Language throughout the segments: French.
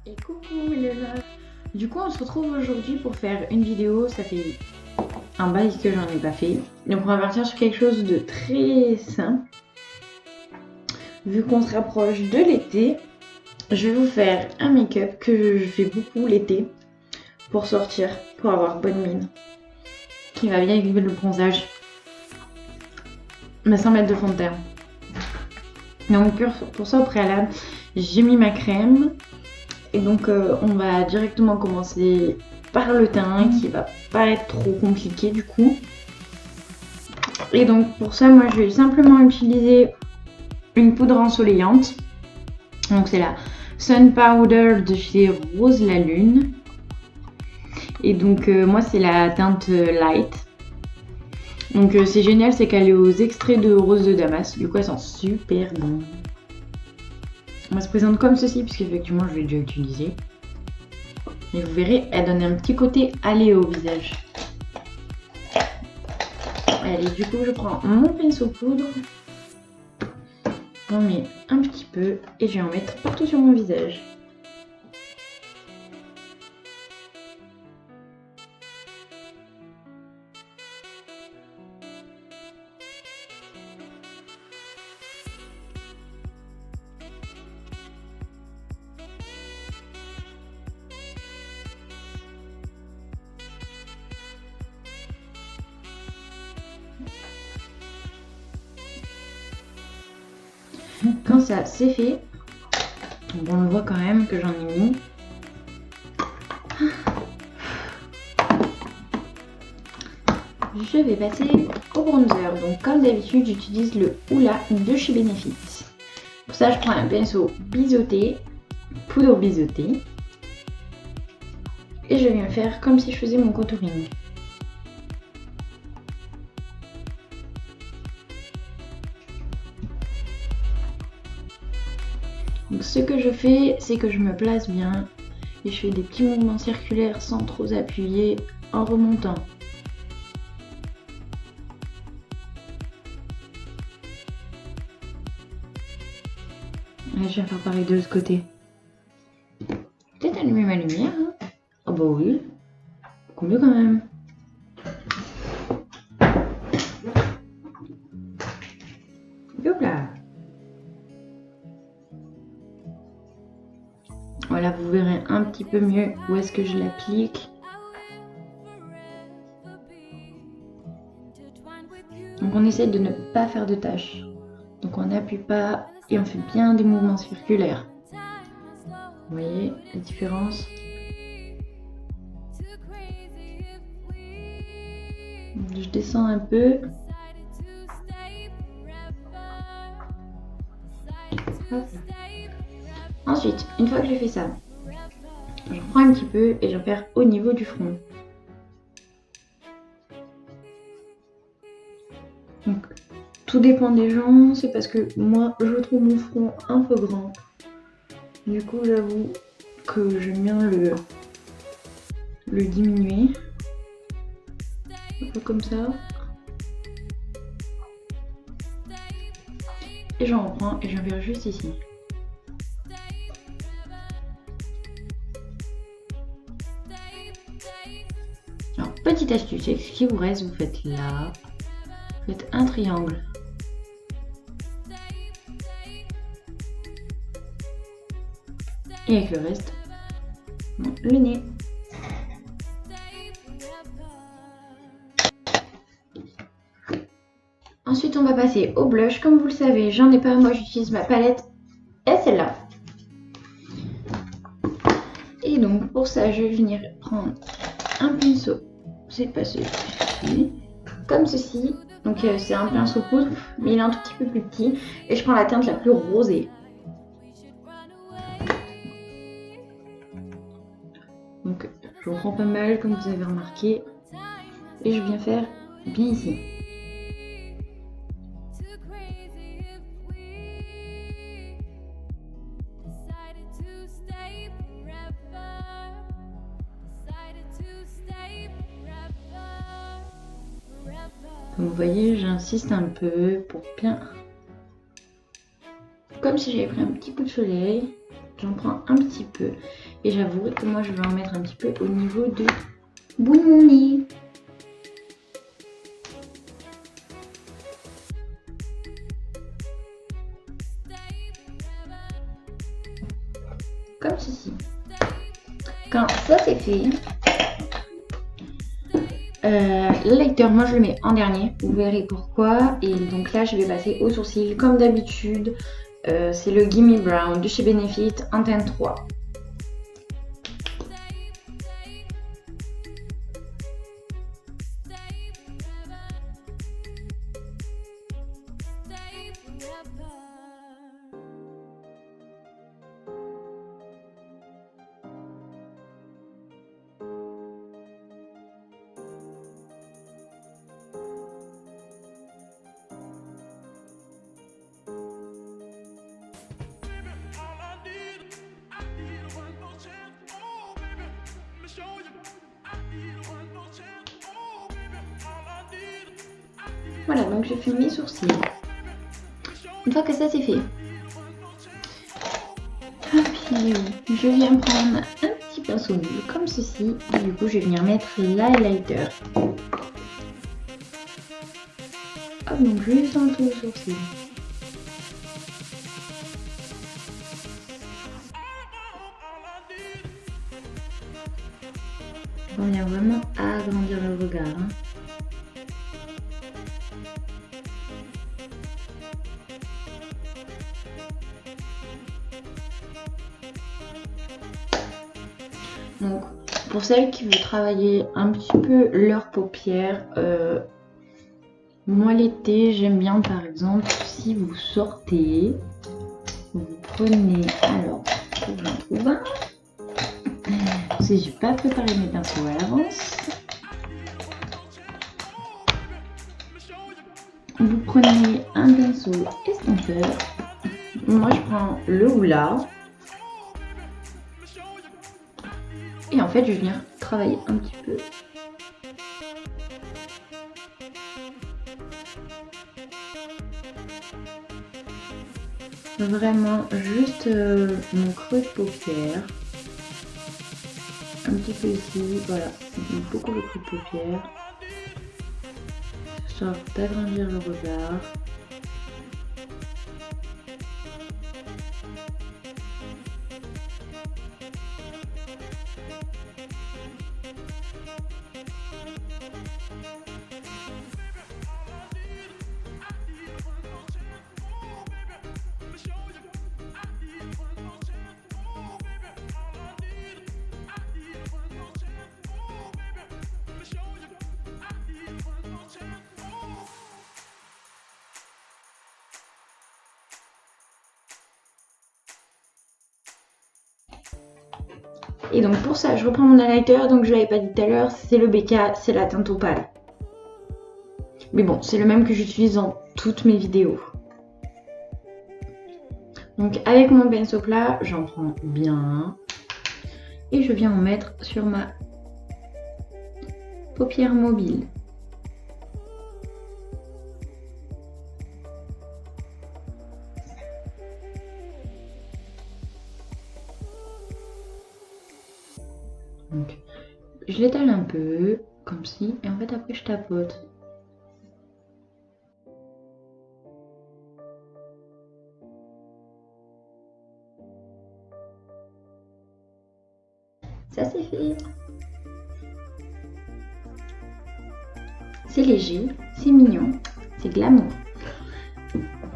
Et coucou les meufs. Du coup on se retrouve aujourd'hui pour faire une vidéo, ça fait un bail que j'en ai pas fait. Donc on va partir sur quelque chose de très simple. Vu qu'on se rapproche de l'été, je vais vous faire un make-up que je fais beaucoup l'été pour sortir, pour avoir bonne mine, qui va bien avec le bronzage, mais sans mettre de fond de teint. Donc pour ça au préalable, j'ai mis ma crème. Et donc on va directement commencer par le teint qui va pas être trop compliqué du coup. Et donc pour ça moi je vais simplement utiliser une poudre ensoleillante. Donc c'est la Sun Powder de chez Rose la Lune. Et donc moi c'est la teinte light. Donc c'est génial, c'est qu'elle est aux extraits de rose de Damas. Du coup elle sent super bon. Elle se présente comme ceci puisque effectivement je l'ai déjà utilisé. Et vous verrez, elle donne un petit côté allé au visage. Allez, du coup je prends mon pinceau poudre. J'en mets un petit peu et je vais en mettre partout sur mon visage. Quand ça c'est fait, on le voit quand même que j'en ai mis. Je vais passer au bronzer. Donc comme d'habitude, j'utilise le Hoola de chez Benefit. Pour ça, je prends un pinceau biseauté, poudre biseautée. Et je viens faire comme si je faisais mon contouring. Donc ce que je fais, c'est que je me place bien et je fais des petits mouvements circulaires sans trop appuyer en remontant. Et je viens faire pareil de l'autre côté. Peut-être allumer ma lumière. Hein. Oh bah oui, beaucoup mieux quand même. Hop là. Voilà, vous verrez un petit peu mieux où est-ce que je l'applique. Donc on essaie de ne pas faire de tâches. Donc on n'appuie pas et on fait bien des mouvements circulaires. Vous voyez la différence? Je descends un peu. Hop. Ensuite, une fois que j'ai fait ça, je prends un petit peu et je vais faire au niveau du front. Donc, tout dépend des gens, c'est parce que moi, je trouve mon front un peu grand. Du coup, j'avoue que j'aime bien le diminuer. Un peu comme ça. Et j'en reprends et j'en vais juste ici. Alors, petite astuce, ce qui vous reste, vous faites là. Vous faites un triangle. Et avec le reste, le nez. Ensuite, on va passer au blush. Comme vous le savez, j'en ai pas. Moi, j'utilise ma palette et celle-là. Et donc, pour ça, je vais venir prendre un pinceau. C'est pas celui-ci. Comme ceci. Donc, c'est un pinceau poudre, mais il est un tout petit peu plus petit. Et je prends la teinte la plus rosée. Donc, je prends pas mal, comme vous avez remarqué. Et je viens faire bien ici. Donc vous voyez, j'insiste un peu pour bien... Comme si j'avais pris un petit coup de soleil, j'en prends un petit peu. Et j'avoue que moi je vais en mettre un petit peu au niveau de bout de mon nez. Comme ceci. Quand ça c'est fait, le lecteur, moi je le mets en dernier, vous verrez pourquoi. Et donc là je vais passer au sourcil comme d'habitude. C'est le Gimme Brown de chez Benefit en teinte 3. Voilà, donc j'ai fait mes sourcils. Une fois que ça c'est fait, puis je viens prendre un petit pinceau boule comme ceci. Et du coup, je vais venir mettre l'highlighter. Hop, donc juste en dessous du sourcil. On vient vraiment agrandir le regard. Hein. Donc, pour celles qui veulent travailler un petit peu leurs paupières, moi l'été, j'aime bien par exemple, si vous sortez, vous prenez, alors, parce que j'ai pas préparé mes pinceaux à l'avance. Vous prenez un pinceau estompeur. Moi je prends le Hoola. Et en fait je viens travailler un petit peu. Vraiment juste mon creux de paupière. Un petit peu ici, voilà. Beaucoup le creux de paupière. Histoire d'agrandir le regard. Et donc pour ça, je reprends mon highlighter, donc je l'avais pas dit tout à l'heure, c'est le BK, c'est la teinte opale. Mais bon, c'est le même que j'utilise dans toutes mes vidéos. Donc avec mon pinceau plat, j'en prends bien. Et je viens en mettre sur ma paupière mobile. Donc, je l'étale un peu, comme ci, et en fait après je tapote. Ça c'est fait. C'est léger, c'est mignon, c'est glamour.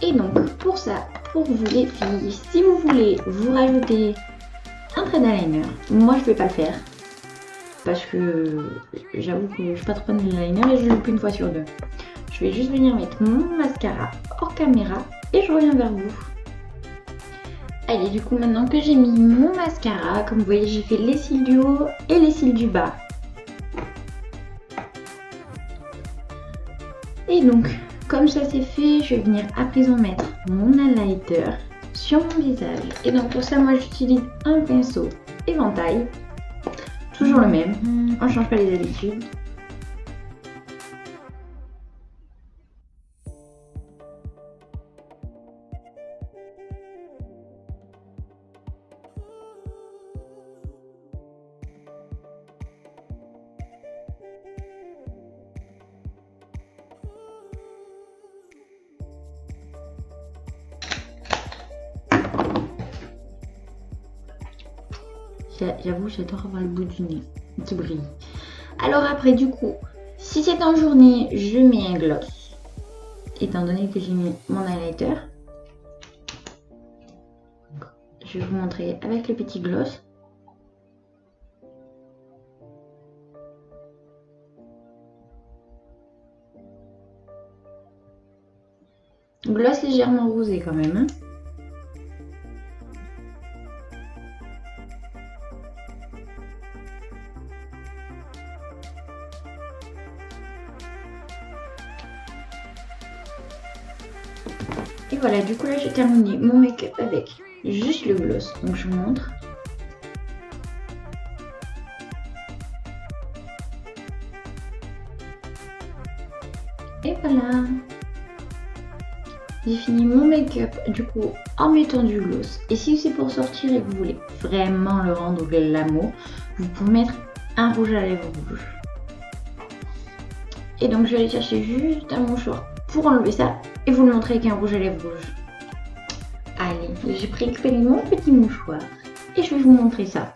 Et donc pour ça, pour vous les filles, si vous voulez vous rajouter un trait d'eyeliner, moi je vais pas le faire. Parce que j'avoue que je suis pas trop fan de l'eyeliner et je le loupe une fois sur deux. Je vais juste venir mettre mon mascara hors caméra et je reviens vers vous. Allez, du coup maintenant que j'ai mis mon mascara, comme vous voyez j'ai fait les cils du haut et les cils du bas. Et donc, comme ça c'est fait, je vais venir à présent mettre mon highlighter sur mon visage. Et donc pour ça, moi j'utilise un pinceau éventail. Toujours le même, on ne change pas les habitudes. j'avoue, j'adore avoir le bout du nez qui brille. Alors après, du coup, si c'est en journée, je mets un gloss. Étant donné que j'ai mis mon highlighter. Je vais vous montrer avec le petit gloss. Gloss légèrement rosé quand même. Hein. Et voilà, du coup là j'ai terminé mon make-up avec juste le gloss. Donc je vous montre. Et voilà. J'ai fini mon make-up du coup en mettant du gloss. Et si c'est pour sortir et que vous voulez vraiment le rendre glamour, vous pouvez mettre un rouge à lèvres rouge. Et donc je vais aller chercher juste un mouchoir pour enlever ça et vous le montrer avec un rouge à lèvres rouge. Allez, j'ai récupéré mon petit mouchoir et je vais vous montrer ça.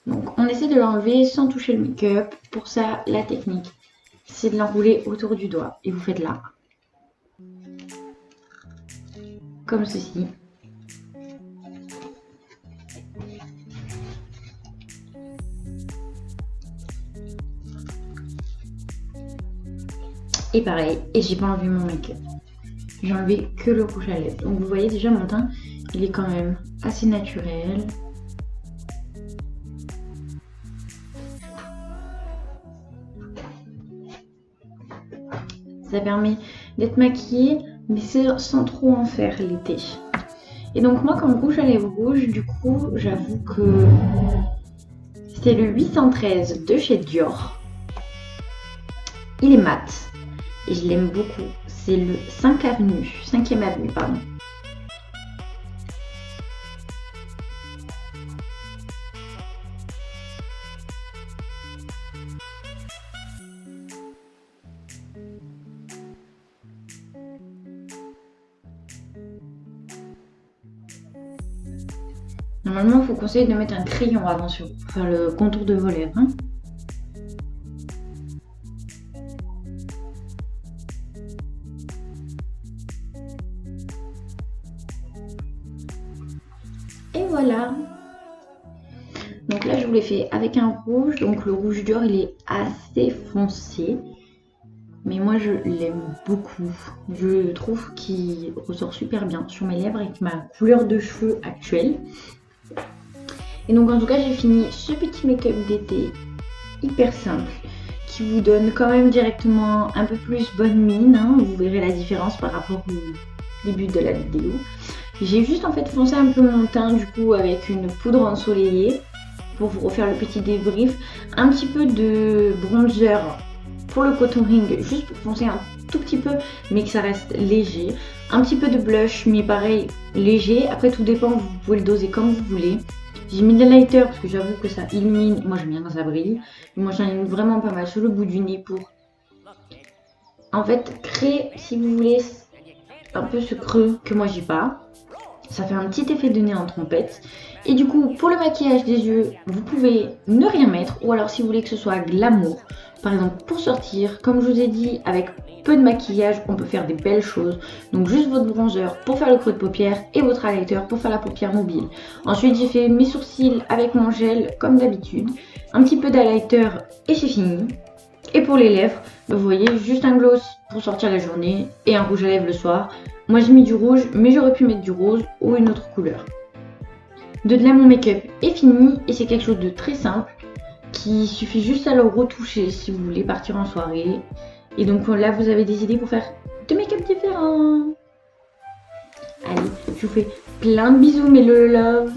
Donc on essaie de l'enlever sans toucher le make-up. Pour ça, la technique, c'est de l'enrouler autour du doigt. Et vous faites là. Comme ceci. Et pareil, et j'ai pas enlevé mon make-up. J'ai enlevé que le rouge à lèvres. Donc vous voyez déjà mon teint, il est quand même assez naturel. Ça permet d'être maquillée, mais sans trop en faire l'été. Et donc moi comme rouge à lèvres rouge, du coup j'avoue que c'est le 813 de chez Dior. Il est mat et je l'aime beaucoup. C'est le 5e avenue, pardon. Normalement, il faut conseiller de mettre un crayon avant pour faire le contour de vos lèvres. Hein. Et voilà. Donc là, je vous l'ai fait avec un rouge. Donc le rouge Dior, il est assez foncé. Mais moi, je l'aime beaucoup. Je trouve qu'il ressort super bien sur mes lèvres avec ma couleur de cheveux actuelle. Et donc en tout cas, j'ai fini ce petit make-up d'été hyper simple qui vous donne quand même directement un peu plus bonne mine. Hein. Vous verrez la différence par rapport au début de la vidéo. J'ai juste en fait foncé un peu mon teint du coup avec une poudre ensoleillée pour vous refaire le petit débrief. Un petit peu de bronzer pour le contouring, juste pour foncer un tout petit peu mais que ça reste léger. Un petit peu de blush mais pareil léger. Après tout dépend, vous pouvez le doser comme vous voulez. J'ai mis de l'highlighter parce que j'avoue que ça illumine. Moi j'aime bien quand ça brille. Et moi j'en ai mis vraiment pas mal sur le bout du nez pour en fait créer, si vous voulez, un peu ce creux que moi j'ai pas. Ça fait un petit effet de nez en trompette. Et du coup, pour le maquillage des yeux, vous pouvez ne rien mettre. Ou alors si vous voulez que ce soit glamour, par exemple pour sortir, comme je vous ai dit, avec peu de maquillage, on peut faire des belles choses. Donc juste votre bronzer pour faire le creux de paupière et votre highlighter pour faire la paupière mobile. Ensuite, j'ai fait mes sourcils avec mon gel comme d'habitude. Un petit peu d'highlighter et c'est fini. Et pour les lèvres, vous voyez, juste un gloss pour sortir la journée et un rouge à lèvres le soir. Moi j'ai mis du rouge, mais j'aurais pu mettre du rose ou une autre couleur. De là, mon make-up est fini et c'est quelque chose de très simple qui suffit juste à le retoucher si vous voulez partir en soirée. Et donc là, vous avez des idées pour faire deux make-up différents. Allez, je vous fais plein de bisous, mes love.